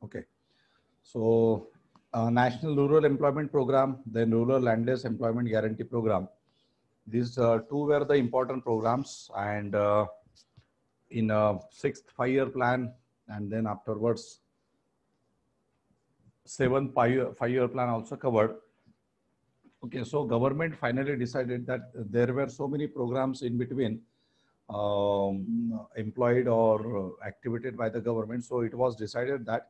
Okay. So National Rural Employment Program, then Rural Landless Employment Guarantee Program. These two were the important programs, and in a sixth 5-year plan, and then afterwards seventh 5-year plan also covered. Okay, so government finally decided that there were so many programs in between employed or activated by the government. So it was decided that,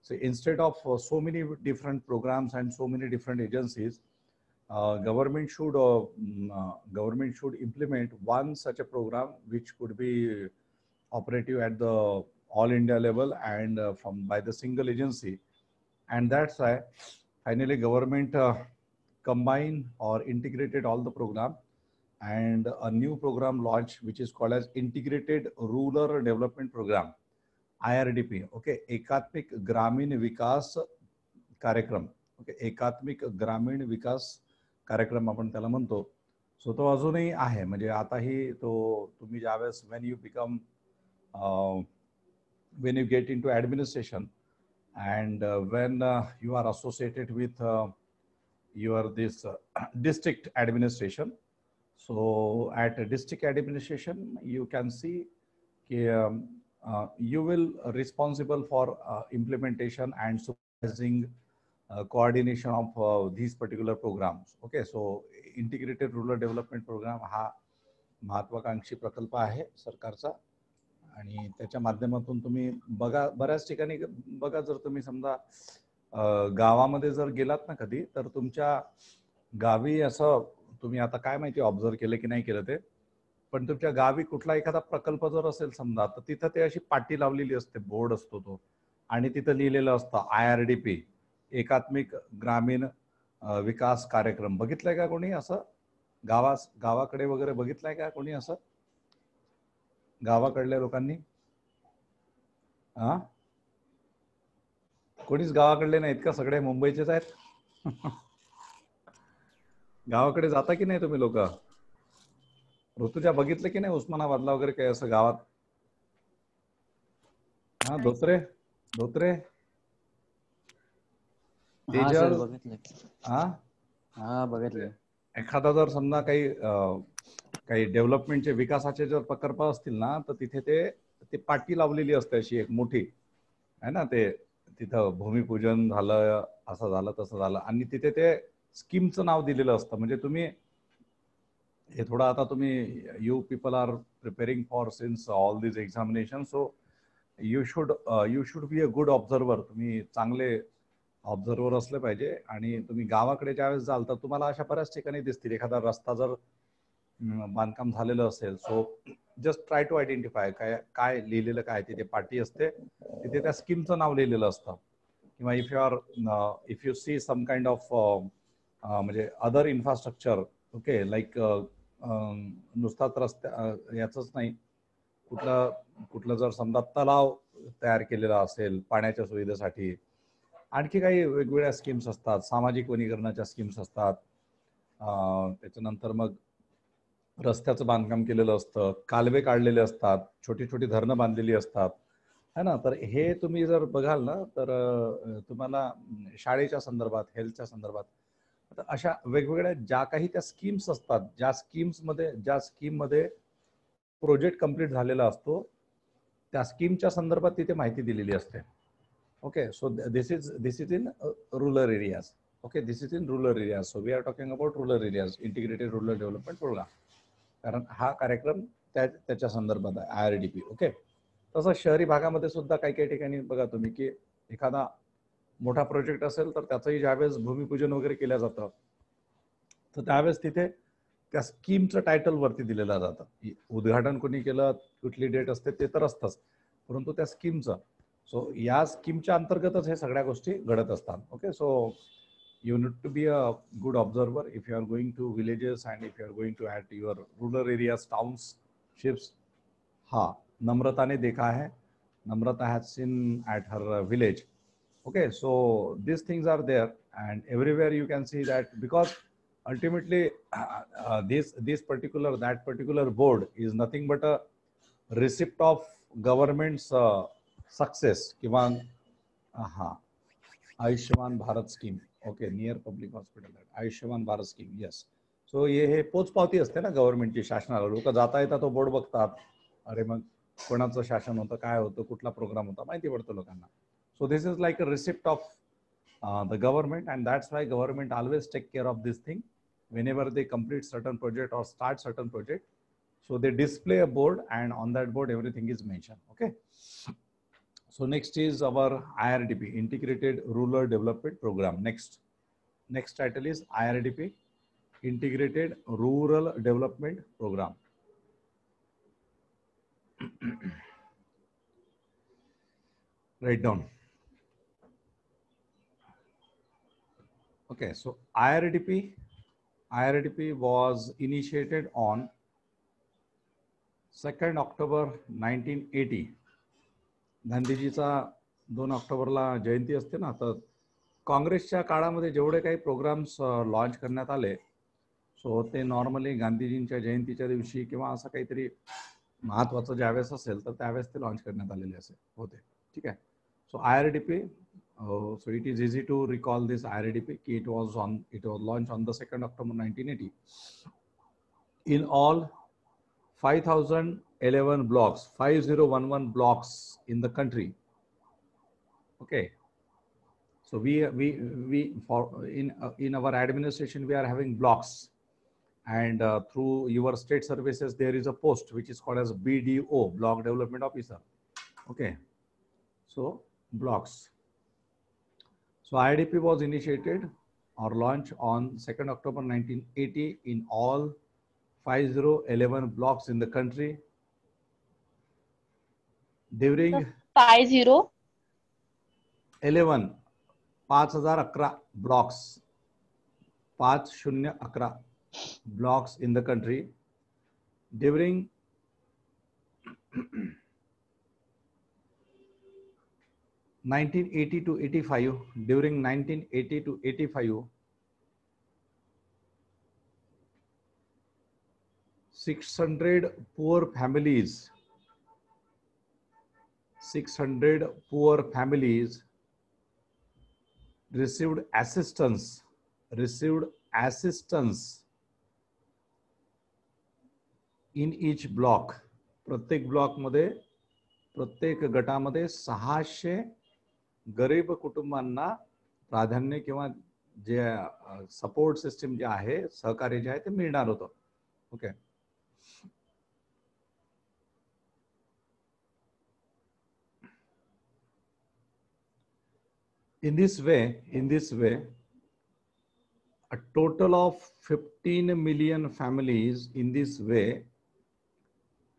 so instead of so many different programs and so many different agencies, government should implement one such a program which could be operative at the all India level and from by the single agency. And that's why finally government combined or integrated all the program, and a new program launched which is called as Integrated Rural Development Program, IRDP. Okay, एकात्मिक ग्रामीण विकास कार्यक्रम. Okay, एकात्मिक ग्रामीण विकास कार्यक्रम आपण त्याला म्हणतो. सो तो अजूनही आहे, म्हणजे आताही तो तुम्ही ज्यावेळेस when you get into administration and when you are associated with your this district administration. So at district administration, you can see you will responsible for implementation and supervising coordination of these particular programs. Okay, so Integrated Rural Development Program हा महत्वाकांक्षी प्रकल्प आहे सरकारचा, आणि त्याच्या माध्यमातून तुम्ही बघा बऱ्याच ठिकाणी बघा, जर तुम्ही समजा गावामध्ये जर गेलात ना कधी, तर तुमच्या गावी असं तुम्ही आता काय माहिती ऑब्झर्व केलं की नाही केलं ते, पण तुमच्या गावी कुठला एखादा प्रकल्प जर असेल समजा, तर तिथं ते अशी पाटी लावलेली असते, बोर्ड असतो तो, आणि तिथं लिहिलेलं असतं IRDP, एकात्मिक ग्रामीण विकास कार्यक्रम. बघितलंय का कोणी असं गावाकडे वगैरे बघितलंय का कोणी असं गावाकडल्या लोकांनी? कोणीच गावाकडले नाहीत का? सगळे मुंबईचेच आहेत? गावाकडे जाता की नाही तुम्ही लोक? ऋतुजा बघितलं की नाही उस्मानाबादला वगैरे काही असं गावात? धोत्रे तेजल, बघितलं. एखादा जर समजा काही डेव्हलपमेंटचे विकासाचे जर प्रकल्प असतील ना, तर तिथे ते पाटी लावलेली असते अशी एक मोठी आहे ना, ते तिथं भूमिपूजन झालं, असं झालं तसं झालं, आणि तिथे ते स्कीमचं नाव दिलेलं असतं. म्हणजे तुम्ही हे थोडं आता तुम्ही you people are preparing for since all this examination, so you should be a good observer. तुम्ही चांगले ऑब्झर्वर असले पाहिजे, आणि तुम्ही गावाकडे ज्यावेळेस जाल तर तुम्हाला अशा बऱ्याच ठिकाणी दिसतील एखादा रस्ता जर बांधकाम झालेलं असेल. So just try to identify काय लिहिलेलं, काय तिथे पाटी असते, तिथे त्या स्कीमचं नाव लिहिलेलं असतं. किंवा if you see some kind of म्हणजे अदर इन्फ्रास्ट्रक्चर, ओके, लाईक नुसताच रस्त्या याचंच नाही, कुठलं जर समजा तलाव तयार केलेला असेल पाण्याच्या सुविधेसाठी, आणखी काही वेगवेगळ्या स्कीम्स असतात, सामाजिक वनीकरणाच्या स्कीम्स असतात, त्याच्यानंतर मग रस्त्याचं बांधकाम केलेलं असतं, कालवे काढलेले असतात, छोटी छोटी धरणं बांधलेली असतात, है ना. तर हे तुम्ही जर बघाल ना, तर तुम्हाला शाळेच्या संदर्भात, हेल्थच्या संदर्भात, तर अशा वेगवेगळ्या ज्या काही त्या स्कीम्स असतात, ज्या स्कीममध्ये प्रोजेक्ट कंप्लीट झालेला असतो, त्या स्कीमच्या संदर्भात तिथे माहिती दिलेली असते. Okay, so this is in rural areas. Okay, this is in rural areas. So we are talking about rural areas, integrated rural development programme, कारण हा कार्यक्रम त्याच्या संदर्भात आहे, IRDP. ओके, तसं शहरी भागामध्ये सुद्धा काही ठिकाणी बघा तुम्ही की एखादा मोठा प्रोजेक्ट असेल तर त्याचंही ज्यावेळेस भूमिपूजन वगैरे केलं जातं, तर त्यावेळेस तिथे त्या स्कीमचं टायटल वरती दिलेलं जातं. उद्घाटन कोणी केलं, कुठली डेट असते ते तर असतंच, परंतु त्या स्कीमचं, सो या स्कीमच्या अंतर्गतच हे सगळ्या गोष्टी घडत असतात. Okay, so you need to be a good observer if you are going to villages and if you are going to at your rural areas, townships. Namrata ne dekha hai, Namrata has seen at her village. Okay, so these things are there, and everywhere you can see that, because ultimately this particular board is nothing but a receipt of government's success, kiva हाँ, Ayushman Bharat scheme. Okay, near public hospital. Ayushman Bharat scheme, yes. So हे पोचपावती असते ना गव्हर्नमेंटची, शासनाला. लोक जाता येता तो बोर्ड बघतात. अरे मग कोणाचं शासन होतं, काय होतं, कुठला प्रोग्राम होता, माहिती पडतं लोकांना. सो this is like a receipt of the government, and that's why government always take care of this thing whenever they complete certain project or start certain project. So they display a board, and on that board everything is mentioned. Okay, so next is our IRDP, Integrated Rural Development Program. Next title is IRDP, Integrated Rural Development Program. Write down. Okay, so IRDP was initiated on 2nd October 1980. गांधीजीचा 2 ऑक्टोबरला जयंती असते ना. तर काँग्रेसच्या काळामध्ये जेवढे काही programmes launch करण्यात आले, सो ते नॉर्मली गांधीजींच्या जयंतीच्या दिवशी किंवा असं काहीतरी महत्त्वाचं ज्यावेळेस असेल तर त्यावेळेस ते लॉन्च करण्यात आलेले असे होते. ठीक आहे. सो IRDP, so it is easy to recall this IRDP. It was launched on the 2nd October 1980. In all 5011 blocks, 5011 blocks in the country. Okay, so we for in our administration we are having blocks, and through your state services there is a post which is called as BDO, Block Development Officer. Okay, so blocks. So IRDP was initiated or launched on 2nd October 1980 in all 5011 blocks in the country. During 5011 blocks, 5011 blocks in the country. During 1980 to 85, during 1980 to 85, 600 poor families received assistance in each block. प्रत्येक block मध्ये, प्रत्येक गटामध्ये 600 गरीब कुटुंबांना प्राधान्य किंवा जे support system जे आहे, सहकार्य जे आहे ते मिळणार होतं. Okay, in this way a total of 15 million families, in this way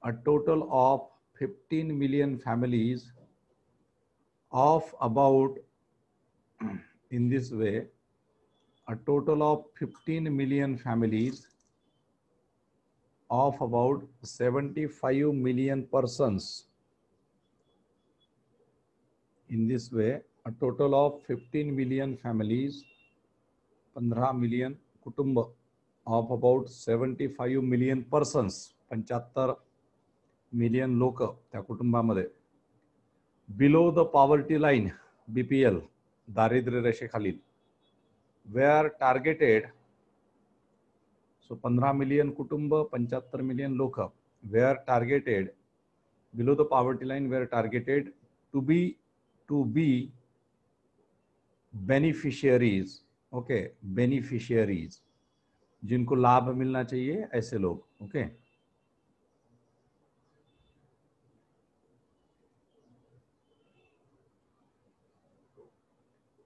a total of 15 million families of about in this way a total of 15 million families of about 75 million persons. In this way a total of 15 million families, 15 million कुटुंब of about 75 million persons, 75 million लोक त्या कुटुंबामध्ये, below the poverty line, BPL, दारिद्र्य रेषेखालील, were targeted. So 15 million कुटुंब, 75 million लोक, were targeted below the poverty line, were targeted to be beneficiaries. Okay, beneficiaries, जिनको लाभ मिलना चाहिए ऐसे लोग. ओके,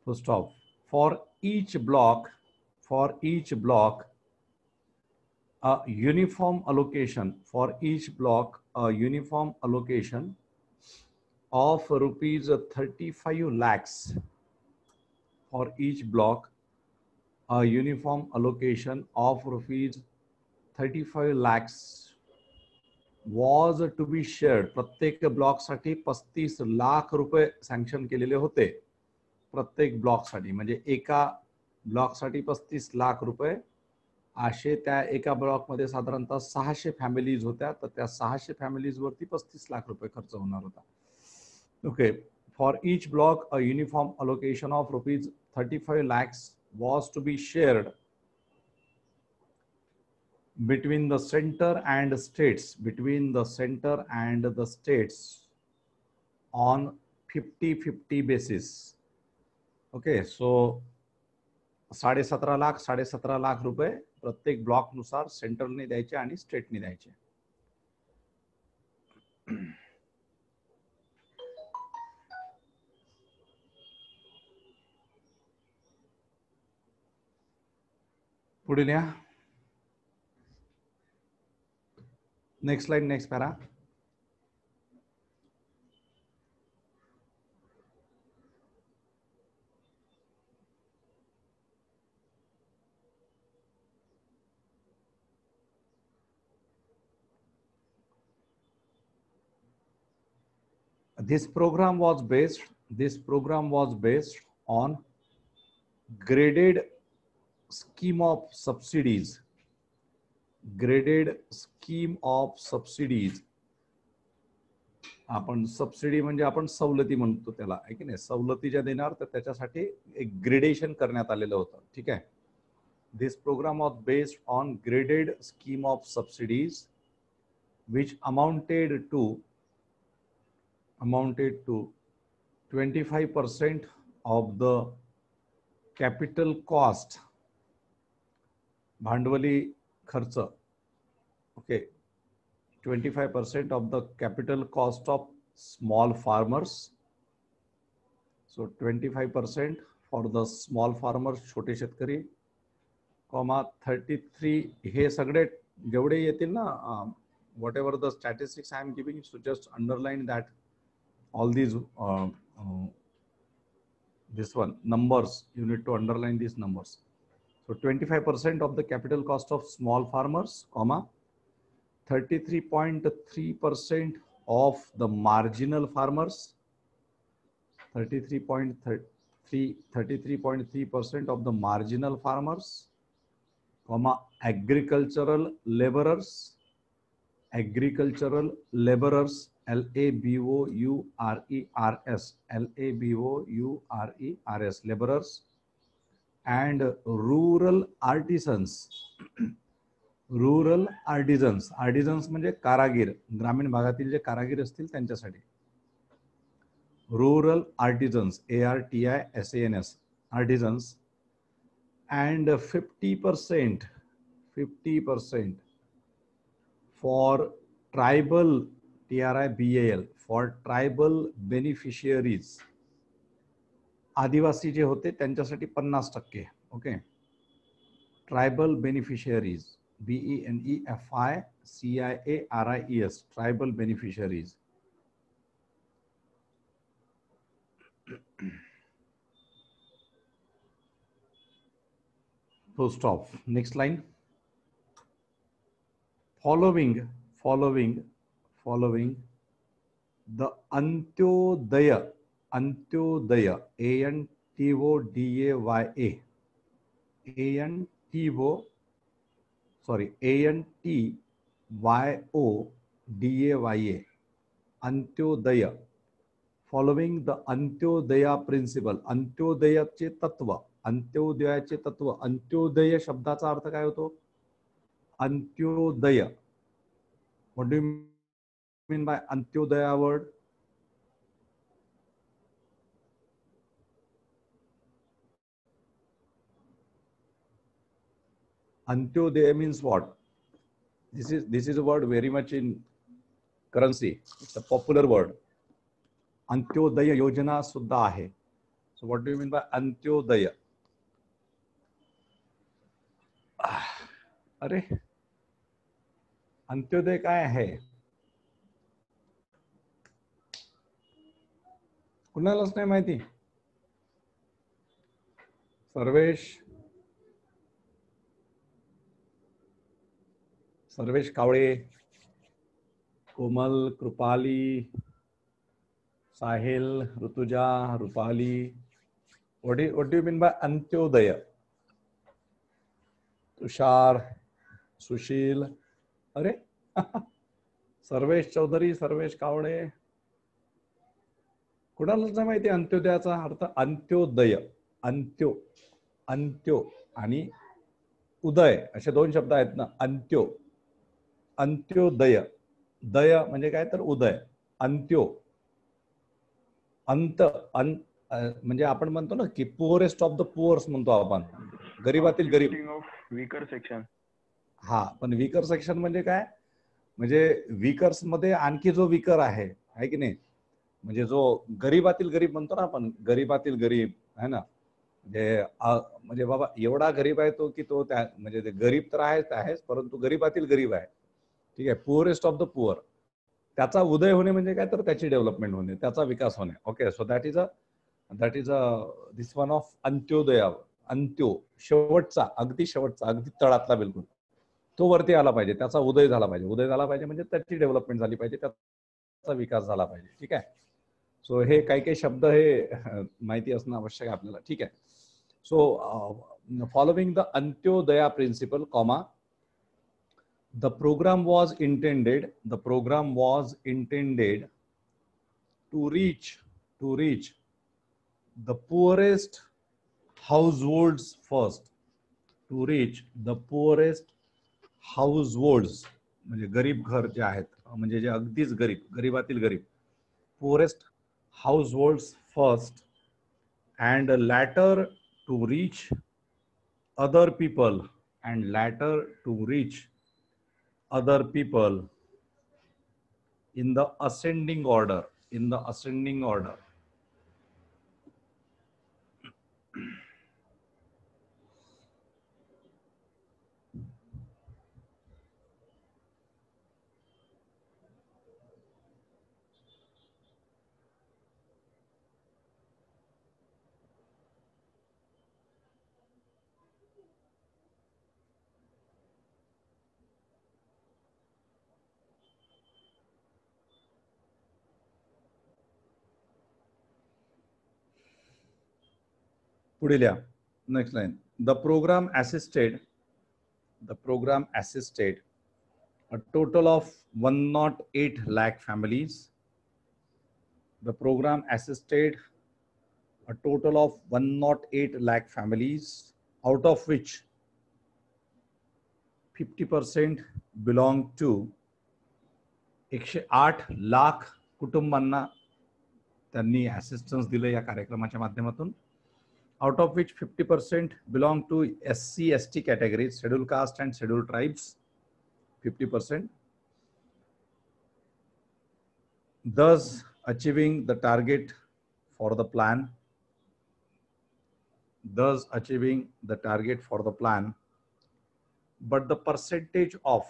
तो stop. For each block a uniform allocation, for each block a uniform allocation of rupees 35 lakhs. For each block a uniform allocation of rupees 35 lakhs was to be shared. प्रत्येक block साठी 35 लाख रुपये sanction केलेले होते. प्रत्येक block साठी, म्हणजे एका block साठी 35 लाख रुपये. असे त्या एका ब्लॉक मध्ये साधारणतः 600 फॅमिलीज होत्या. तर त्या 600 फॅमिलीज वरती 35 लाख रुपये खर्च होणार होता. Okay, For each block, a uniform allocation of rupees 35 lakhs was to be shared between the center and states, on 50-50 basis. Okay, so 17.5 lakh रुपये प्रत्येक ब्लॉक नुसार सेंट्रलने द्यायचे आणि स्टेटने द्यायचे. पुढील या. Next slide, next para. This program was based on graded scheme of subsidies. आपण subsidy म्हणजे आपण सवलती म्हणतो त्याला, आहे की नाही. सवलती ज्या देणार तर त्याच्यासाठी एक ग्रेडेशन करण्यात आलेलं होतं. ठीक आहे. This programme was based on graded scheme of subsidies which amounted to 25% of the capital cost, भांडवली खर्च. Okay, 25% of the capital cost of small farmers. So 25% for the small farmers, छोटे शेतकरी, 33 हे सगळे जेवढे येतील ना, whatever the statistics I am giving, so just underline that all these this one numbers, you need to underline these numbers. So 25% of the capital cost of small farmers, 33.3% of the marginal farmers, 33.3% of the marginal farmers, agricultural laborers, laborers, laborers, and rural artisans. artisans म्हणजे कारागीर, ग्रामीण भागातील जे कारागीर असतील त्यांच्यासाठी. rural artisans, ARTISANS, artisans, and 50% for tribal, TRIBAL, for tribal beneficiaries. आदिवासी जे होते त्यांच्यासाठी 50%. Okay. Tribal beneficiaries, BENEFICIARIES, tribal beneficiaries. Full stop. Next line. Following the Antyodaya, ANTYODAYA, Antyodaya. Following the Antyodaya principle, अंत्योदयाचे तत्व, अंत्योदयाचे तत्व. अंत्योदय शब्दाचा अर्थ काय होतो? Antyodaya. What do you mean by Antyodaya word? Antyodaya means what? This is a word very much in currency. It's a popular word. Antyodaya योजना सुद्धा आहे. So what do you mean by Antyodaya? अरे, अंत्योदय काय आहे? कुणालाच नाही माहिती? सर्वेश कावळे, कोमल, कृपाली, साहिल, Rutuja, Rupali. What do you mean by Antyodaya? Tushar, सुशील. अरे सर्वेश चौधरी, सर्वेश कावड़े. कुणालाच नाही माहिती अंत्योदयाचा अर्थ. अंत्योदय, अंत्यो, अंत्यो आणि उदय असे दोन शब्द आहेत ना. अंत्यो, अंत्योदय, दय म्हणजे काय तर उदय, अंत्यो, अंत, म्हणजे आपण म्हणतो ना की पुअरेस्ट ऑफ द पुअर्स म्हणतो आपण, गरीबातील गरीब. Weaker section. हा, पण वीकर सेक्शन म्हणजे काय, म्हणजे वीकर्स मध्ये आणखी जो वीकर आहे की नाही, म्हणजे जो गरीबातील गरीब म्हणतो ना आपण, गरीबातील गरीब आहे ना, म्हणजे बाबा एवढा गरीब आहे तो की तो त्या म्हणजे ते गरीब तर आहेच परंतु गरीबातील गरीब आहे. ठीक आहे, पुअरेस्ट ऑफ द पुअर. त्याचा उदय होणे म्हणजे काय तर त्याची डेव्हलपमेंट होणे, त्याचा विकास होणे. Okay, so that is this one of Antyodaya. अंत्यो, शेवटचा, अगदी शेवटचा, अगदी तळातला बिलकुल, तो वरती आला पाहिजे, त्याचा उदय झाला पाहिजे. उदय झाला पाहिजे म्हणजे त्याची डेव्हलपमेंट झाली पाहिजे, त्याचा विकास झाला पाहिजे. ठीक आहे, सो हे काही काही शब्द हे माहिती असणं आवश्यक आहे आपल्याला. ठीक आहे, so following the Antyodaya principle, comma, the program was intended to reach the poorest households first. To reach the poorest households म्हणजे गरीब घर जे आहेत, म्हणजे जे अगदीच गरीब, गरीबातील गरीब, poorest households first, and later to reach other people, and later to reach other people in the ascending order, in the ascending order. पुढे लिहा, next line. The program assisted a total of 108 lakh families. The program assisted a total of 108 lakh families, out of which 50% belong to 108 lakh कुटुंबांना त्यांनी assistance दिले या कार्यक्रमाच्या माध्यमातून. Out of which 50% belong to SC/ST categories, scheduled caste and scheduled tribes, 50%. Thus achieving the target for the plan. But the percentage of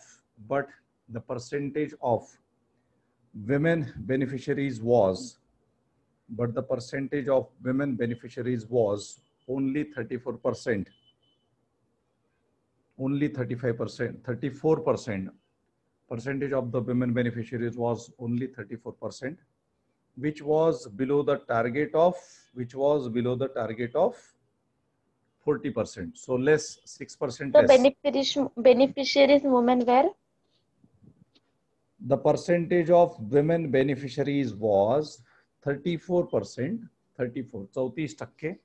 women beneficiaries was only 34%. Only 35%, 34%. Percentage of the women beneficiaries was only 34%, which was below the target of 40%. So less, 6% The less. beneficiaries women were? The percentage of women beneficiaries was 34%, 34%,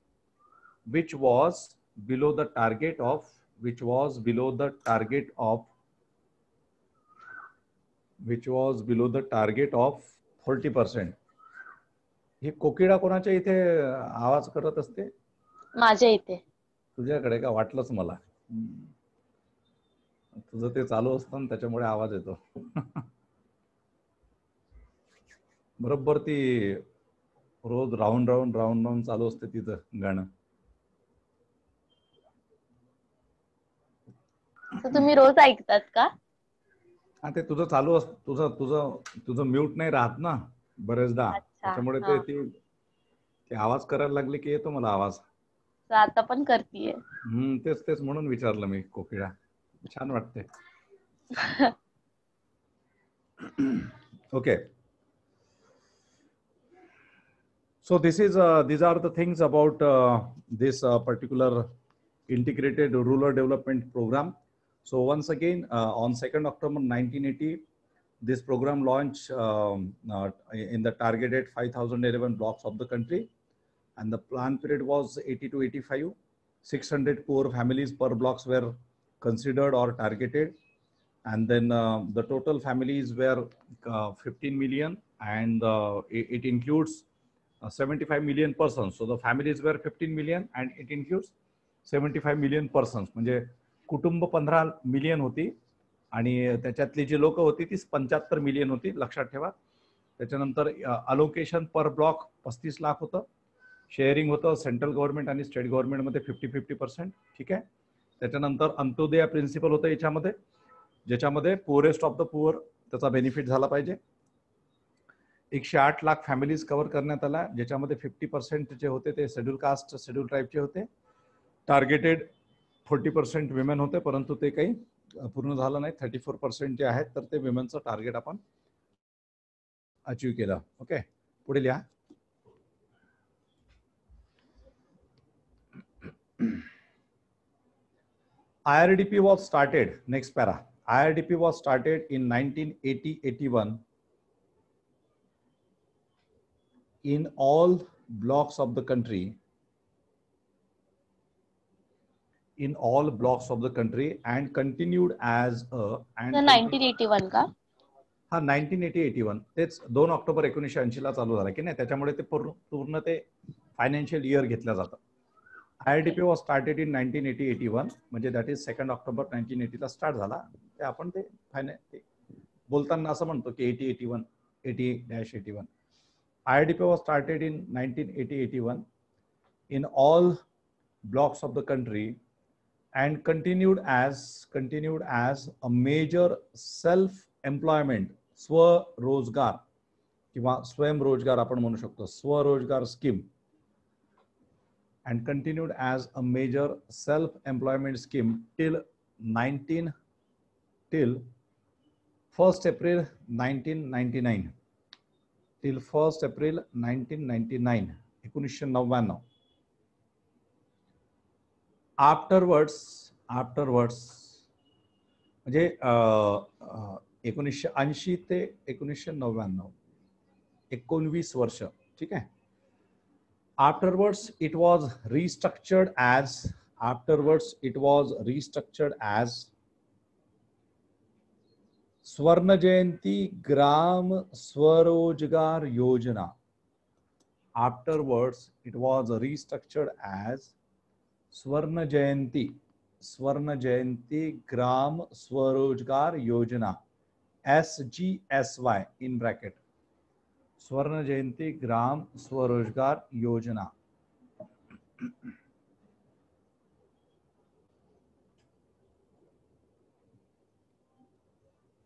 which was below the target of 40%. हे कोकिळा कोणाच्या इथे आवाज करत असते? माझ्या इथे. तुझ्याकडे का? वाटलंच मला. तुझं ते चालू असतं त्याच्यामुळे आवाज येतो. बरोबर ती रोज राऊंड राऊंड चालू असते तिथं गाणं. तुम्ही रोज ऐकतात का? हा, ते तुझं चालू असतं, तुझं म्यूट नाही राहत ना बरेचदा, त्याच्यामुळे ते आवाज करायला लागले की येतो मला आवाज. आता पण करतीये. तेच म्हणून विचारलं मी. कोकिळा छान वाटते. Okay, so these are the things about this particular integrated rural development program. So once again, on 2nd October 1980, This program launched in the targeted 5,011 blocks of the country, and the plan period was 80 to 85. 600 poor families per blocks were considered or targeted, and then the total families were 15 million, and it includes 75 million persons. So the families were 15 million and it includes 75 million persons. म्हणजे कुटुंब 15 million होती आणि त्याच्यातली जी लोक होती ती 75 million होती, लक्षात ठेवा. त्याच्यानंतर अलोकेशन पर ब्लॉक 35 लाख होतं. शेअरिंग होतं सेंट्रल गव्हर्नमेंट आणि स्टेट गव्हर्नमेंटमध्ये 50-50%. ठीक आहे. त्याच्यानंतर अंत्योदय प्रिन्सिपल होतं याच्यामध्ये, ज्याच्यामध्ये पुअरेस्ट ऑफ द पुअर त्याचा बेनिफिट झाला पाहिजे. 108 लाख फॅमिलीज कव्हर करण्यात आला, ज्याच्यामध्ये 50% जे होते ते शेड्यूल कास्ट शेड्यूल ट्राईबचे होते. टार्गेटेड 40% विमेन होते, परंतु ते काही पूर्ण झालं नाही. 34% जे आहेत तर ते विमेनचं टार्गेट आपण अचीव केलं. ओके, पुढे लिहा. IRDP was started, next para. IRDP was started in 1980-81 in all blocks of the country. In all blocks of the country and continued as a. And 1981 का? हा 1980-81 तेच 2 ऑक्टोबर 1980 ला चालू झाला की नाही, त्याच्यामुळे ते पूर्ण ते फायनान्शियल इयर घेतलं जातं. IRDP was started in 1980-81 म्हणजे दॅट इज 2 ऑक्टोबर 1980 ला स्टार्ट झाला. ते आपण ते बोलताना असं म्हणतो की 80-81 80-81. IRDP was started in 1980-81 in all blocks of the country and continued as a major self-employment स्वरोजगार किंवा स्वयंरोजगार आपण म्हणू शकतो, स्वरोजगार scheme, and continued as a major self-employment scheme till 1st April 1999. Till 1st April 1999. 1999. Afterwards म्हणजे 1980 ते 1999 19 वर्ष. ठीक आहे. Afterwards it was restructured as स्वर्ण जयंती ग्राम स्वरोजगार योजना. Afterwards it was restructured as स्वर्ण जयंती ग्राम स्वरोजगार योजना, SGSY in bracket. स्वर्ण जयंती ग्राम स्वरोजगार योजना.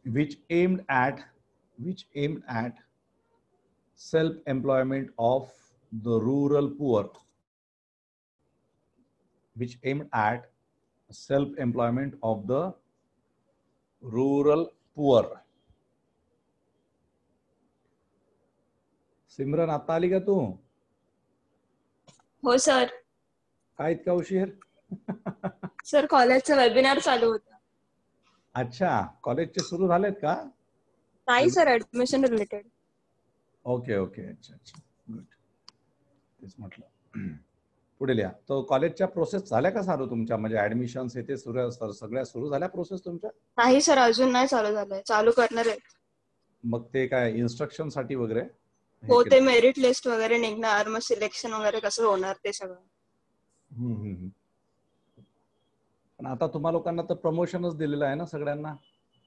which aimed at self-employment of the rural poor. Which aimed at self-employment of the rural poor. सिमरन आता आली का तू? हो सर. काय इतका उशीर? सर कॉलेजचा वेबिनार चालू होता. अच्छा, कॉलेजचे सुरू झालेत का? नाही sir, admission related. Okay okay, अच्छा अच्छा, गुड. तेच म्हटलं. पुढे लिहा. तो कॉलेजच्या प्रोसेस झाल्या का सारू तुमच्या, म्हणजे ऍडमिशन्स येते सगळ्या सुरू झाल्या प्रोसेस तुमच्या? नाही सर, अजून नाही चालू झालंय, चालू करणार आहे. मग ते काय इन्स्ट्रक्शन साठी वगैरे? हो, ते मेरिट लिस्ट वगैरे निघणार, मग सिलेक्शन वगैरे कसं होणार ते सगळं. पण आता तुम्हा लोकांना तर प्रमोशनच दिलेलं आहे ना सगळ्यांना?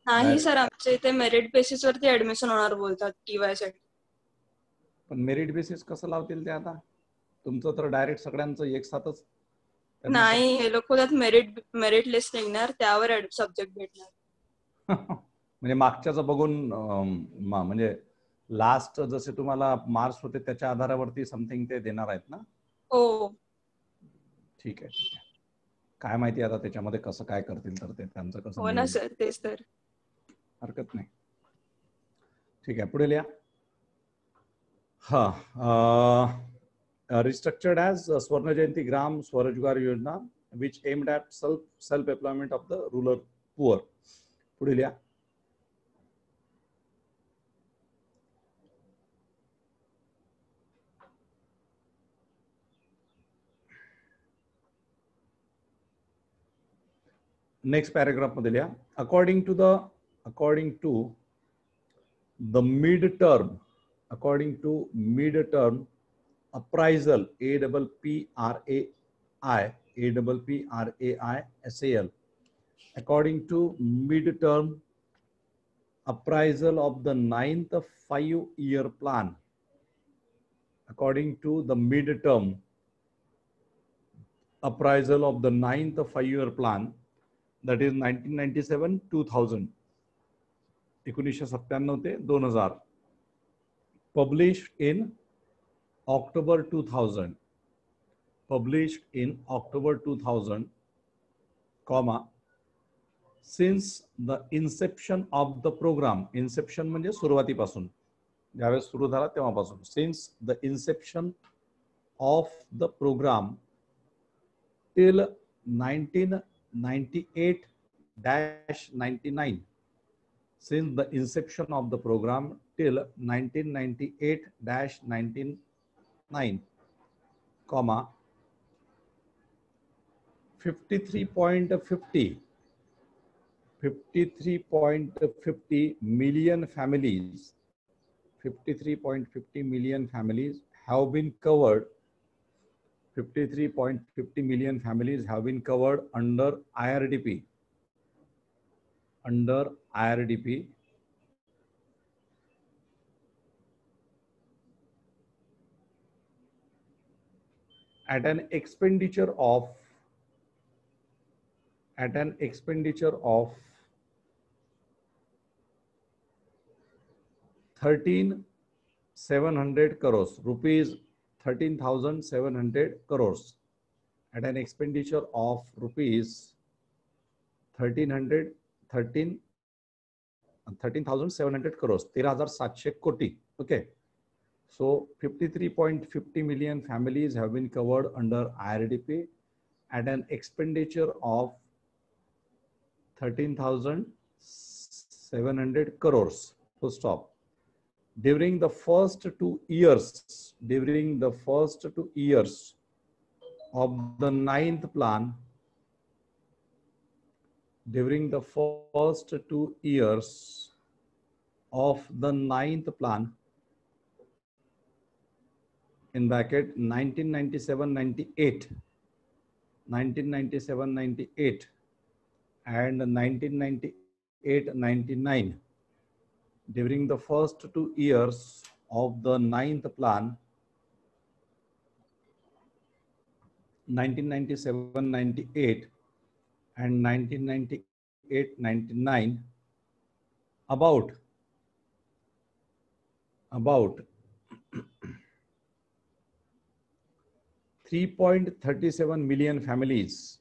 नाही सर, आमच्या इथे मेरिट बेसिस वरती ऍडमिशन होणार बोलतात TY साठी. पण मेरिट बेसिस कसं लावतील ते आता? तुमचं तर डायरेक्ट सगळ्यांचं एक साथच. नाही, हे लोक मेरिट लिस्ट निघणार, त्यावर सब्जेक्ट भेटणार. म्हणजे मागच्याच बघून म्हणजे लास्ट जसे तुम्हाला मार्क्स होते त्याच्या आधारावरती समथिंग ते देणार आहेत ना? हो. ठीक आहे ठीक आहे. काय माहिती आता त्याच्यामध्ये कसं काय करतील तर ते त्यांचं कसं. हो ना सर, तेच तर. हरकत नाही. ठीक आहे, पुढे लिहा. हा, restructured as Swarna Jayanti Gram Swarojgar Yojana, which aimed at self-employment of the rural poor. पुढे लिहा. नेक्स्ट पॅराग्राफ मध्ये लिहा. According to the mid term, according to mid term appraisal, APPRAISAL, according to mid-term appraisal of the 9th 5-year plan, according to the mid-term appraisal of the 9th 5-year plan, that is 1997-2000, 1997 ते 2000, published in October 2000, published in October 2000, comma, since the inception of the program, inception म्हणजे सुरुवातीपासून, ज्यावेळेस सुरू झाला तेव्हापासून, since the inception of the program till 1998-99, since the inception of the program till 1998-99, comma, 53.50 million families, 53.50 million families have been covered, 53.50 million families have been covered under IRDP, under IRDP, at an expenditure of 13,700 crores, rupees 13,700 crores, at an expenditure of rupees 13,700 crores, 13,700 koti. Okay, so 53.50 million families have been covered under IRDP at an expenditure of 13,700 crores. Full stop. During the first 2 years, during the first 2 years of the 9th plan, during the first 2 years of the 9th plan, in bracket 1997-98, 1997-98 and 1998-99, during the first 2 years of the 9th plan, 1997-98 and 1998-99, about 3.37 million families,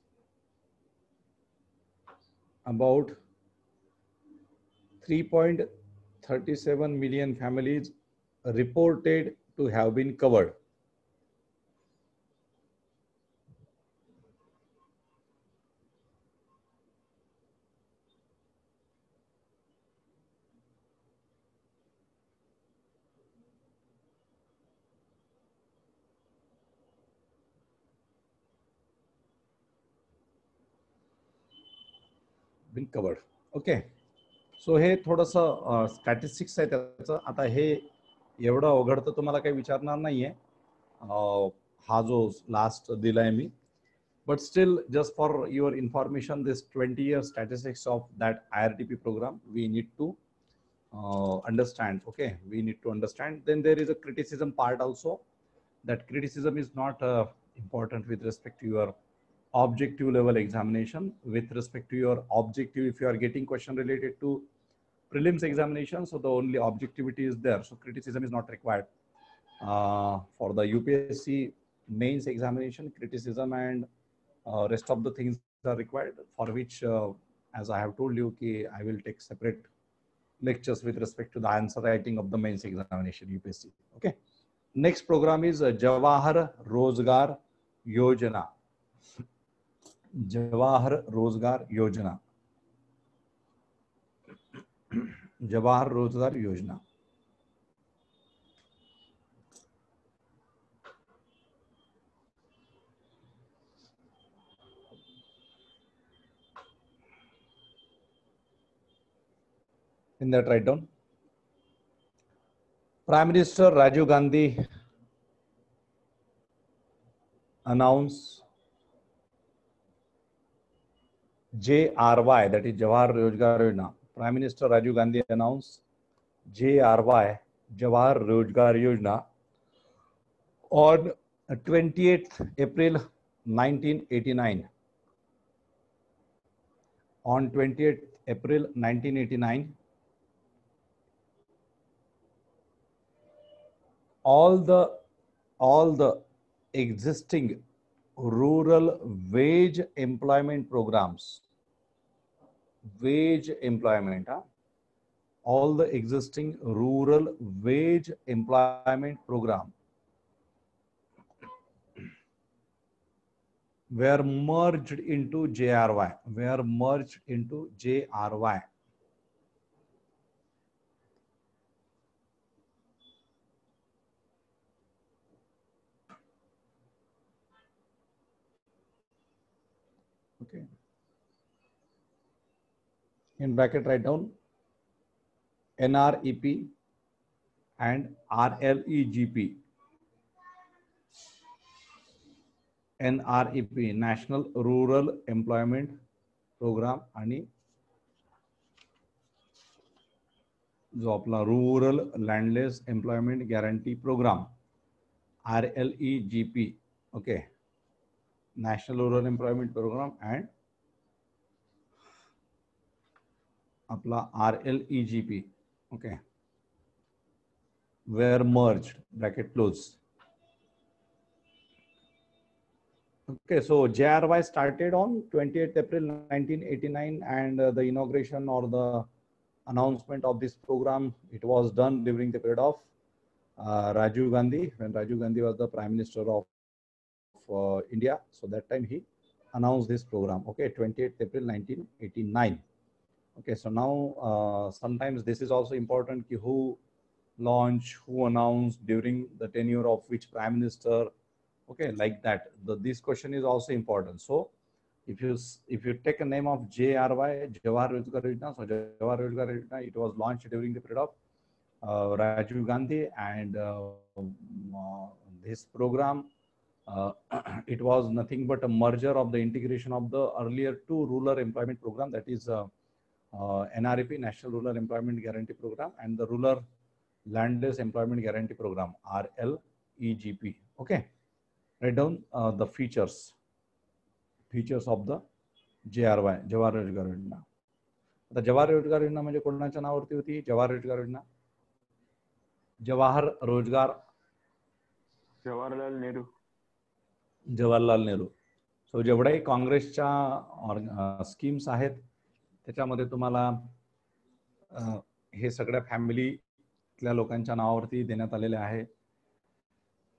about 3.37 million families reported to have been covered. Been covered. Okay. सो हे थोडंसं statistics आहे त्याचं. आता हे एवढं अवघड तर तुम्हाला काही विचारणार नाहीये, हा जो लास्ट दिलाय मी, but still just for your information, दिस 20 year statistics of that IRDP program we need to understand. Okay, we need to understand. Then there is a criticism part also. That criticism is not important with respect to your objective level examination. With respect to your objective, if you are getting question related to prelims examination, so the only objectivity is there, so criticism is not required. For the UPSC mains examination, criticism and rest of the things are required, for which as I have told you, I will take separate lectures with respect to the answer writing of the mains examination UPSC. Okay, next program is Jawahar Rozgar Yojana. Jawahar Rozgar Yojana. Jawahar Rozgar Yojana. In that, write down. Prime Minister Rajiv Gandhi announced JRY, that is Jawahar Rozgar Yojana. Prime Minister Rajiv Gandhi announced JRY, Jawahar Rozgar Yojana, on 28th April 1989. On 28th April 1989, all the existing rural wage employment programs, all the existing rural wage employment program were merged into JRY, Okay. In bracket, write down NREP and RLEGP. NREP, National Rural Employment Program, आणि जो आपला rural landless employment guarantee program RLEGP. Okay, national rural employment program and आपला RLEGP. Okay, were merged, bracket close. Okay, so JRY started on 28th April 1989, and the inauguration or the announcement of this program, it was done during the period of Rajiv Gandhi, when Rajiv Gandhi was the Prime Minister of India. So that time he announced this program. Okay, 28th April 1989. Okay, so now sometimes this is also important, who launched, who announced, during the tenure of which Prime Minister. Okay, like that. This question is also important. So if you take a name of JRY, Jawahar Rozgar Yojana, so Jawahar Rozgar Yojana, it was launched during the period of Rajiv Gandhi, and this program, it was nothing but a merger of the integration of the earlier two rural employment program, that is NREP, National Rural Employment Guarantee Program, and the Rural Landless Employment Guarantee Program, RLEGP. Okay, write down the features of the JRY, Jawahar Rozgar Yojana. आता जवाहर रोजगार योजना म्हणजे कोणाच्या नावावरती होती? जवाहर रोजगार योजना, जवाहर रोजगार, जवाहरलाल नेहरू. सो जेवढ्याही काँग्रेसच्या स्कीम्स आहेत त्याच्यामध्ये तुम्हाला हे सगळ्या फॅमिलीतल्या लोकांच्या नावावरती देण्यात आलेले आहे.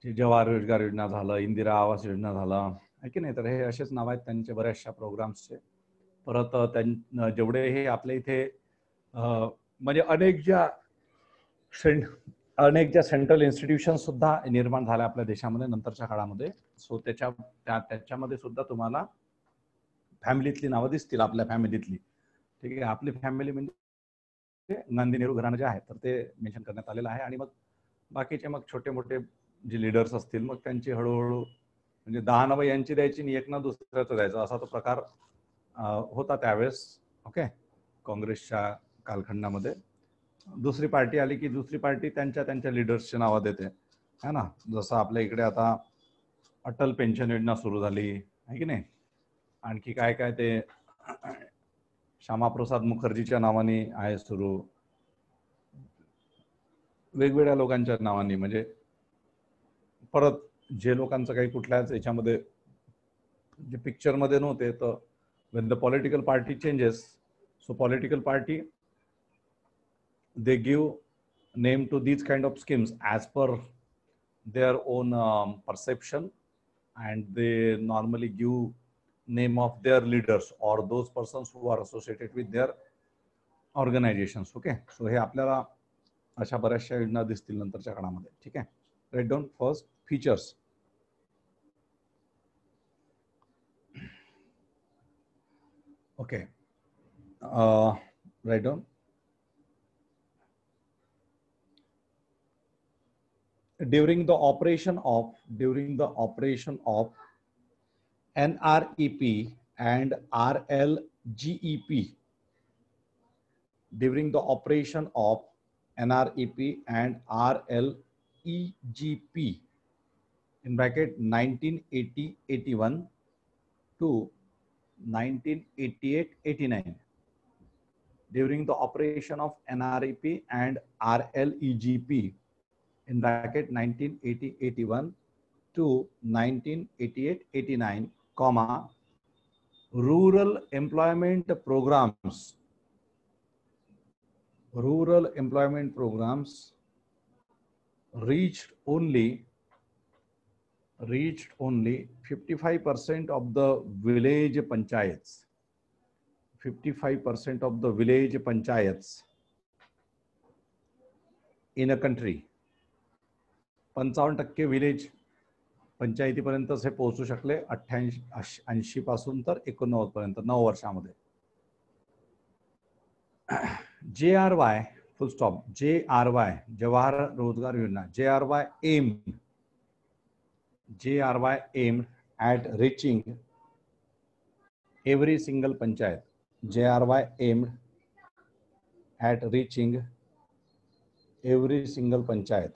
जवाहर रोजगार योजना झालं, इंदिरा आवास योजना झालं, आहे की नाही. तर हे असेच नाव आहेत त्यांचे बऱ्याचशा प्रोग्राम्सचे. परत जेवढे हे आपल्या इथे म्हणजे अनेक ज्या सेंट्रल इन्स्टिट्यूशन्स सुद्धा निर्माण झाल्या आपल्या देशामध्ये नंतरच्या काळामध्ये. सो त्याच्यामध्ये सुद्धा तुम्हाला फॅमिलीतली नावं दिसतील, आपल्या फॅमिलीतली. ठीक आहे, आपली फॅमिली म्हणजे गांधी नेहरू घराणं जे आहे तर ते मेन्शन करण्यात आलेलं आहे. आणि मग बाकीचे मग छोटे मोठे जे लीडर्स असतील मग त्यांची हळूहळू म्हणजे 10 नावं यांची द्यायची आणि 1 नाव दुसऱ्याचं द्यायचं, असा तो प्रकार होता त्यावेळेस. ओके, काँग्रेसच्या कालखंडामध्ये दुसरी पार्टी आली की दुसरी पार्टी त्यांच्या लीडर्सची नावं देते, है ना. जसं आपल्या इकडे आता अटल पेन्शन योजना सुरू झाली आहे की नाही. आणखी काय काय ते श्यामाप्रसाद मुखर्जीच्या नावाने आहे सुरू, वेगवेगळ्या लोकांच्या नावाने. म्हणजे परत जे लोकांचं काही कुठल्याच याच्यामध्ये जे पिक्चरमध्ये नव्हते, तर when the political party changes, so political party, they give name to these kind of schemes as per their own perception, and they normally give name of their leaders or those persons who are associated with their organizations. Okay, so हे आपल्याला अशा बऱ्याचशा योजना दिसतील नंतरच्या काळामध्ये. ठीक आहे, right down first features. Okay, write down during the operation of NREP and RLGEP, during the operation of NREP and RLEGP in bracket 1980-81 to 1988-89, during the operation of NREP and RLEGP in bracket 1980-81 to 1988-89, comma, rural employment programs reached only 55% of the village panchayats. 55% of the village panchayats in a country. 55% village पंचायतीपर्यंतच हे पोहोचू शकले 80 पासून तर 89 पर्यंत 9 वर्षामध्ये. JRY full stop, JRY Jawahar रोजगार योजना, JRY aimed at reaching every single panchayat. JRY aimed at reaching every single panchayat.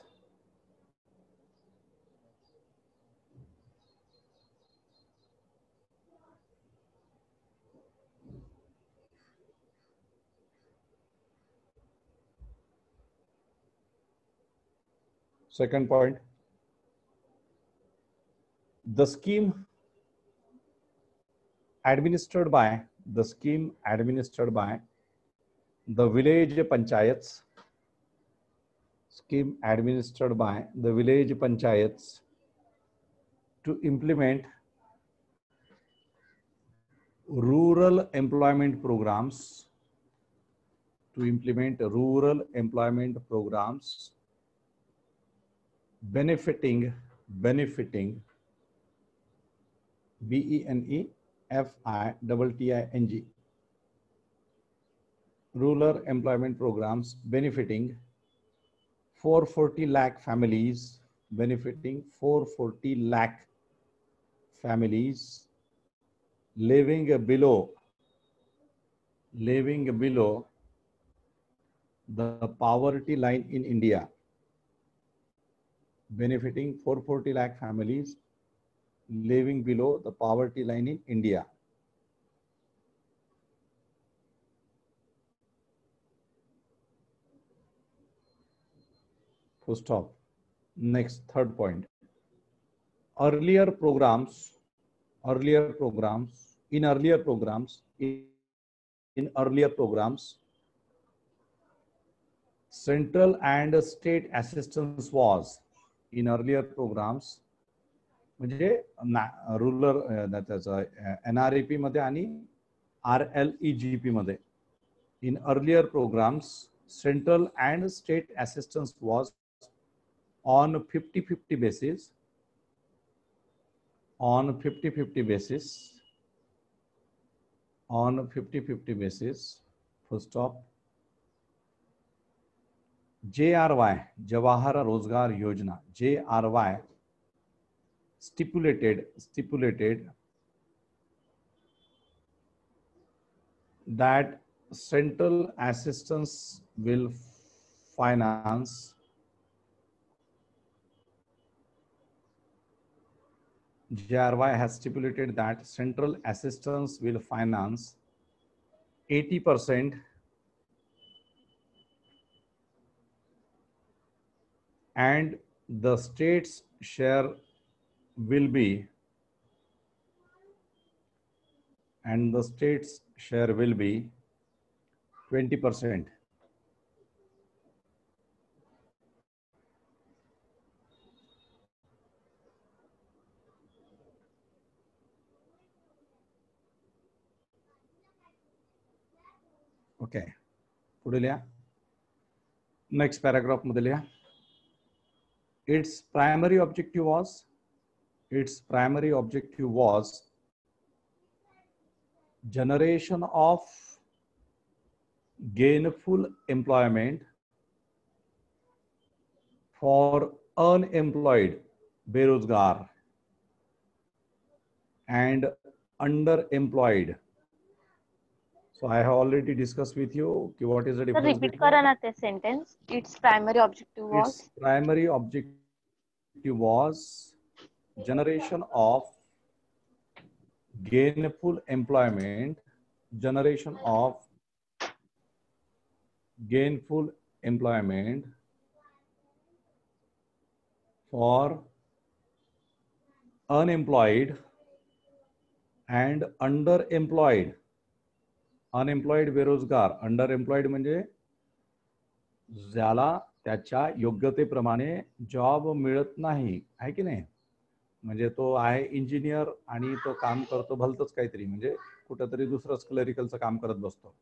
Second point, the scheme administered by the village panchayats, to implement rural employment programs, benefiting BENEFITING rural employment programs benefiting 440 lakh families, living below the poverty line in India. Benefiting 440 lakh families living below the poverty line in India. Full stop. Next, third point. In earlier programs, central and state assistance was, in earlier programs म्हणजे rural NREP मध्ये आणि RLEGP मध्ये, in earlier programs central and state assistance was on 50-50 basis, full stop. JRY Jawahar Rozgar Yojana, JRY stipulated that central assistance will finance JRY has stipulated that central assistance will finance 80% and the state's share will be 20%. Okay, पुढे लिहा. Next paragraph मध्ये लिहा. Its primary objective was generation of gainful employment for unemployed, बेरोजगार, and underemployed. So I have already discussed with you what is the sir difference repeat करा between ना ते sentence. It's primary objective was. its primary objective was generation of gainful employment, generation of gainful employment for unemployed and underemployed. Unemployed बेरोजगार, अंडरएम्प्लॉयड म्हणजे ज्याला त्याच्या योग्यतेप्रमाणे job मिळत नाही, आहे की नाही. म्हणजे तो आहे इंजिनियर आणि तो काम करतो भलतंच काहीतरी, म्हणजे कुठंतरी दुसरंच क्लरिकलचं काम करत बसतो,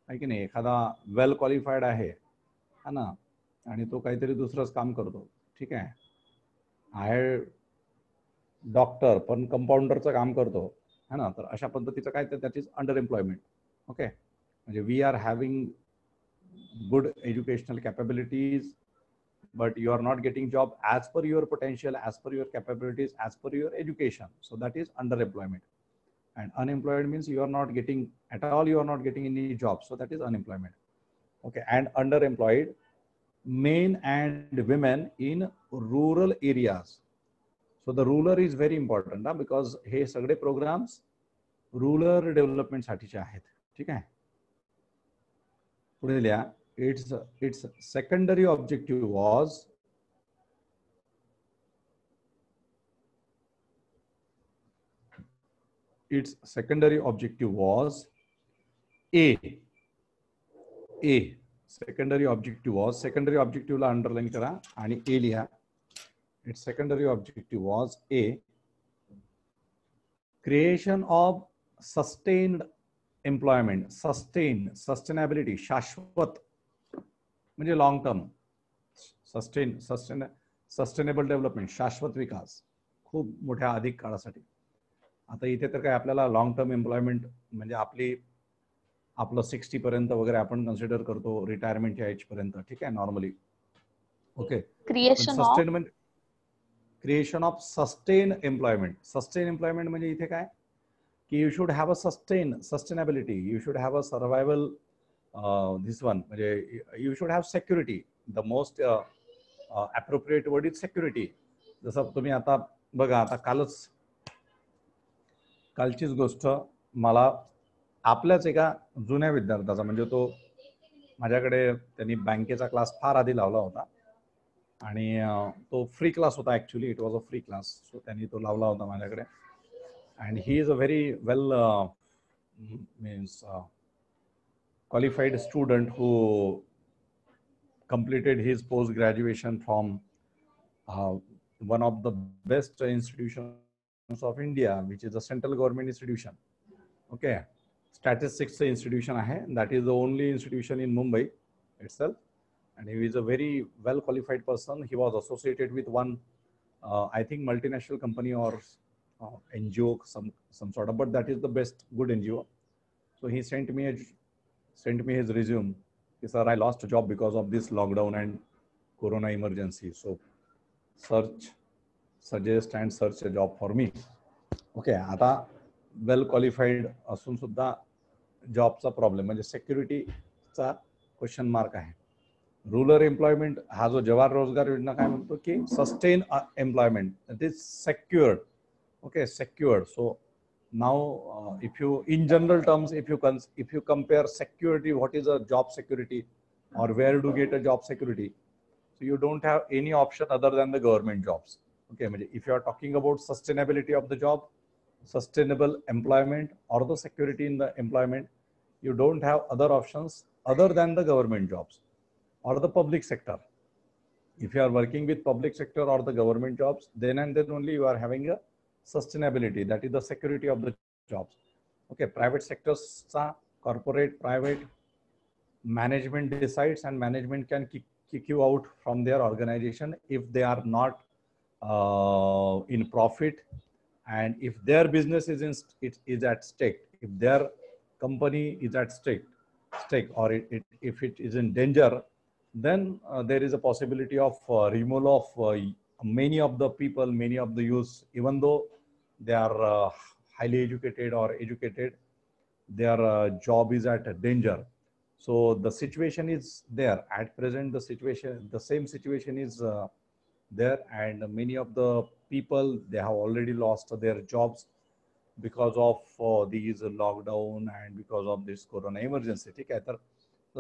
आहे की नाही. एखादा वेल क्वालिफाईड आहे हा ना, आणि तो काहीतरी दुसरंच काम करतो, ठीक आहे डॉक्टर पण कंपाऊंडरचं काम करतो, है ना. तर अशा पद्धतीचं काय तर that is under employment. Okay, म्हणजे we are having good educational capabilities but you are not getting job as per your potential, as per your capabilities, as per your education. So that is underemployment. And unemployed means you are not getting at all, you are not getting any job. So that is unemployment. Okay, and underemployed, men and women in rural areas. So the rural is very important because हे सगळे programs rural development साठीचे आहेत, ठीक आहे. पुढे लिहा. Its secondary objective was secondary objective ला underline करा आणि A लिहा. Its secondary objective was A, creation of sustained employment. Sustainability, शाश्वत म्हणजे लॉंग टर्म. सस्टेनेबल डेव्हलपमेंट, शाश्वत विकास खूप मोठ्या अधिक काळासाठी. आता इथे तर काय आपल्याला लॉंग टर्म एम्प्लॉयमेंट म्हणजे आपलं 60 पर्यंत वगैरे आपण कन्सिडर करतो, रिटायरमेंटच्या एज पर्यंत, ठीक आहे, normally. Okay, creation of sustain employment. Sustain employment म्हणजे इथे काय की you should have a sustainability, you should have a survival. this one म्हणजे you should have security. The most appropriate word is security. जसं तुम्ही आता बघा, आता कालचीच गोष्ट मला आपल्याच एका जुन्या विद्यार्थ्याचा, म्हणजे तो माझ्याकडे त्यांनी बँकेचा क्लास फार आधी लावला होता आणि तो फ्री क्लास होता, actually it was a free class. So त्यांनी तो लावला होता माझ्याकडे. And he is a very well means qualified student who completed his post graduation from one of the best institutions of India, which is a central government institution. Okay, statistics institution ahe, that is the only institution in Mumbai itself, and he is a very well qualified person. He was associated with one I think multinational company or NGO, some sort of, but that is the best good NGO. So he sent me his resume. He said, I lost a job because of this lockdown and corona emergency. So suggest and search a job for me. Okay, आता well qualified असून सुद्धा जॉबचा problem म्हणजे सिक्युरिटीचा question mark आहे. Rural employment हा जो जवाहर रोजगार योजना काय म्हणतो की sustain employment, it is secured. Okay, secured. So now if you in general terms, if you compare security, what is a job security or where to get a job security, so you don't have any option other than the government jobs. Okay, if you are talking about sustainability of the job, sustainable employment or the security in the employment, you don't have other options other than the government jobs or the public sector. If you are working with public sector or the government jobs, then and then only you are having a sustainability, that is the security of the jobs. Okay, private sectors, corporate, private management decides and management can kick you out from their organization if they are not in profit, and if their business is at stake, if their company is at stake or if it is in danger, then there is a possibility of removal of many of the people, many of the youths, even though they are highly educated or educated, their job is at danger. So the situation is there at present. The same situation is there, and many of the people, they have already lost their jobs because of these lockdown and because of this corona emergency. ठीक आहे, तर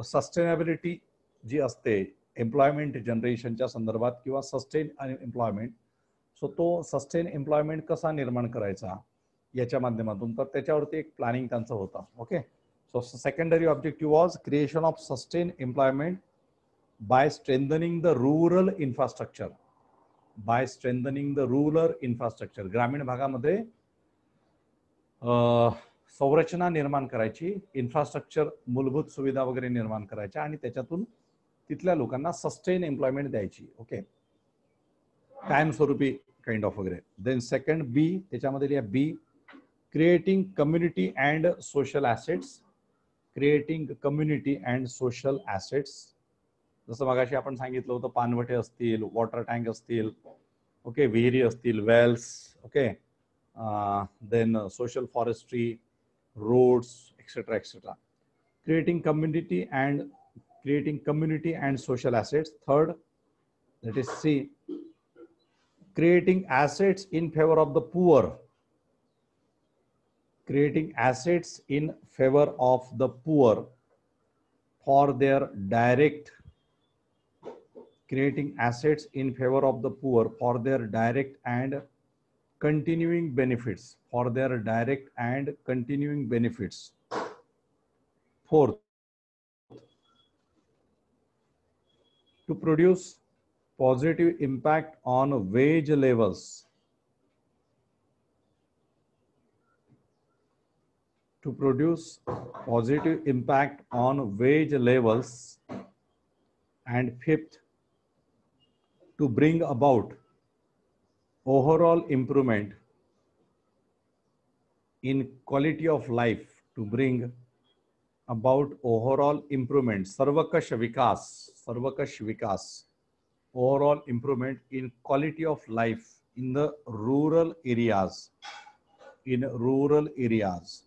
sustainability जी असते employment जनरेशनच्या संदर्भात किंवा sustain employment, सो तो sustain employment कसा निर्माण करायचा याच्या माध्यमातून, तर त्याच्यावरती एक प्लॅनिंग त्यांचं होतं. Okay, so secondary objective was creation of sustain employment by strengthening the rural infrastructure. By strengthening the rural infrastructure, ग्रामीण भागामध्ये संरचना निर्माण करायची, इन्फ्रास्ट्रक्चर, मूलभूत सुविधा वगैरे निर्माण करायच्या आणि त्याच्यातून तिथल्या लोकांना सस्टेन एम्प्लॉयमेंट द्यायची. ओके, कायमस्वरूपी काइंड ऑफ वगैरे. देन सेकंड बी, त्याच्यामध्ये लिहा B, creating community and social assets. Creating community and social assets, जसं मगाशी आपण सांगितलं होतं, पाणवठे असतील, वॉटर टँक असतील, ओके, विहिरी असतील, wells, okay, then social forestry, roads, etc., etc. Creating community and social assets. Third, that is C, creating assets in favor of the poor. Creating assets in favor of the poor for their direct, creating assets in favor of the poor for their direct and continuing benefits, for their direct and continuing benefits. Fourth, to produce positive impact on wage levels. To produce positive impact on wage levels. And fifth, to bring about overall improvement in quality of life. To bring about overall improvement, sarvakash vikas, overall improvement in quality of life in the rural areas. In rural areas.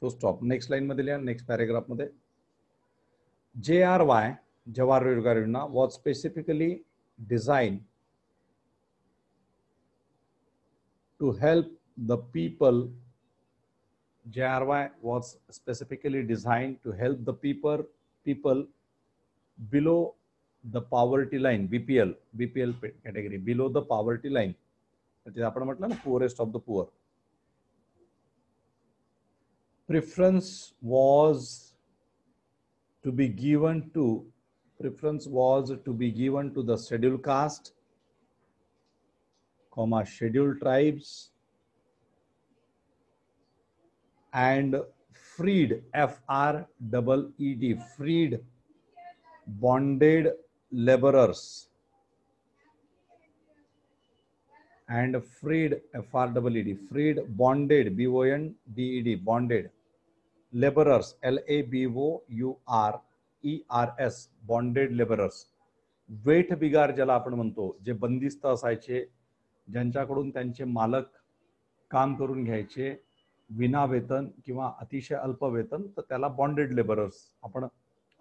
तो stop. Next line मध्ये लिहा, next paragraph मध्ये. JRY, Jawahar Royal Yoजना, was specifically designed to help the people. JRY was specifically designed to help the people below the poverty line, BPL category, below the poverty line. म्हणजे आपण म्हटलं ना, poorest of the poor. Preference was to be given to the scheduled caste, scheduled tribes, and freed, FREED, freed bonded laborers, and freed, FREED, freed bonded, BONDED, bonded laborers, LABOURERS, bonded laborers. वेठ बिगार ज्याला आपण म्हणतो, जे बंदिस्त असायचे, ज्यांच्याकडून त्यांचे मालक काम करून घ्यायचे विना वेतन किंवा अतिशय अल्प वेतन, तर त्याला बॉन्डेड लेबरर्स, आपण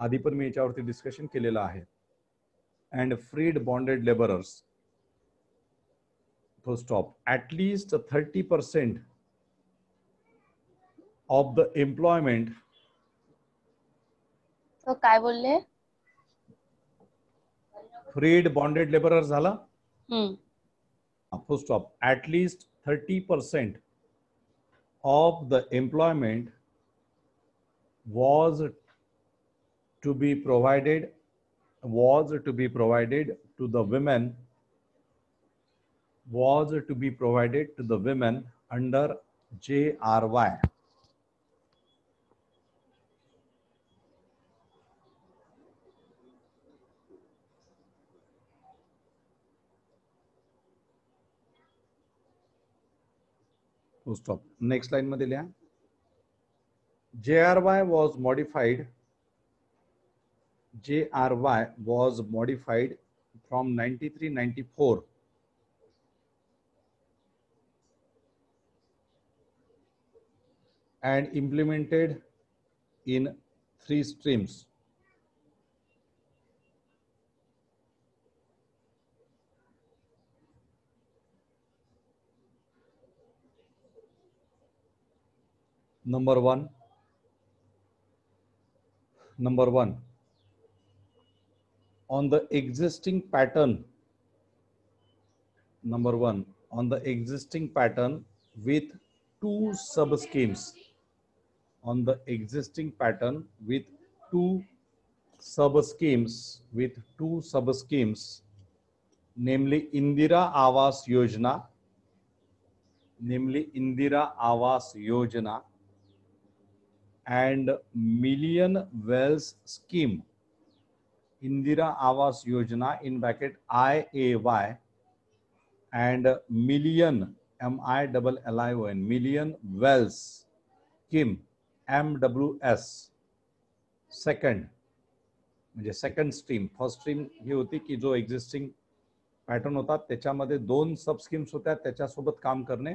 आधी पण मी याच्यावरती डिस्कशन केलेलं आहे. अँड फ्रीड बॉन्डेड लेबरर्स, तो stop. At least 30% of the employment. So काय बोलले? Freed bonded laborers झाला. Full stop. At least 30% of the employment was to be provided to the women, under JRY. Stop. Next line मध्ये लिहा. JRY was modified. JRY was modified from 93-94 and implemented in 3 streams. Number one, on the existing pattern. Number one, on the existing pattern with 2 sub schemes. On the existing pattern with 2 sub schemes, namely Indira Awas Yojana, and Million Wells Scheme. Indira Awas Yojana in bracket IAY and Million Million Wells Scheme MWS. Second म्हणजे second stream. First stream ही होती की जो existing pattern होता त्याच्यामध्ये 2 सब schemes होत्या त्याच्यासोबत काम करणे,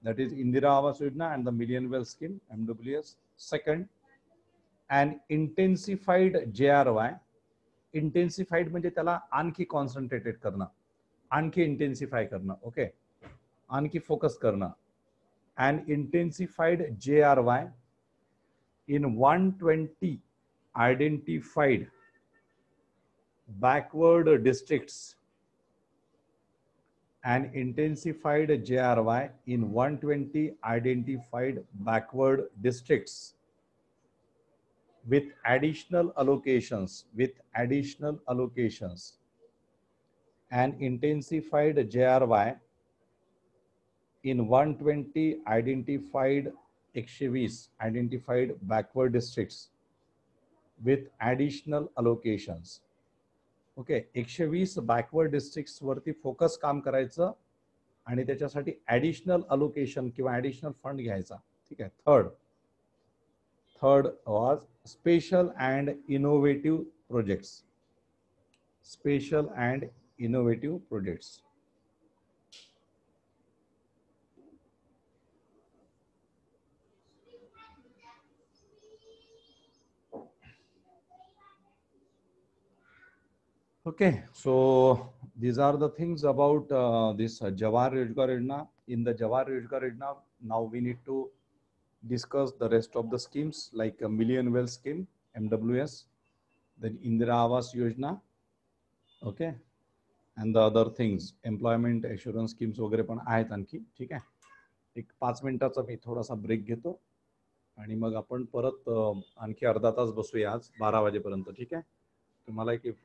that is Indira Awas Yojana and the million well scheme MWS. Second, and intensified JRY. Intensified म्हणजे त्याला आणखी कॉन्सन्ट्रेटेड करणं, आणखी इंटेन्सिफाय करणं, ओके, आणखी फोकस करणं. And intensified JRY in 120 identified backward districts, and intensified JRY in 120 identified backward districts with additional allocations, and intensified JRY in 120 identified identified backward districts with additional allocations. Okay, 120 backward districts वरती focus काम करायचं आणि त्याच्यासाठी additional allocation किंवा additional fund घ्यायचा. ठीक आहे. Third was special and innovative projects. Okay, so these are the things about this Jawahar Roजगार Yojana. In the Jawahar Roजगार Yojana, now we need to discuss the rest of the schemes like a Million Well Scheme, MWS, then Indira Awas Yojana, okay, and the other things, employment assurance schemes वगैरे पण आहेत आणखी. ठीक आहे. एक 5 मिनिटाचा मी थोडासा break घेतो आणि मग आपण परत आणखी अर्धा तास बसूया आज 12 वाजेपर्यंत. ठीक आहे. तुम्हाला एक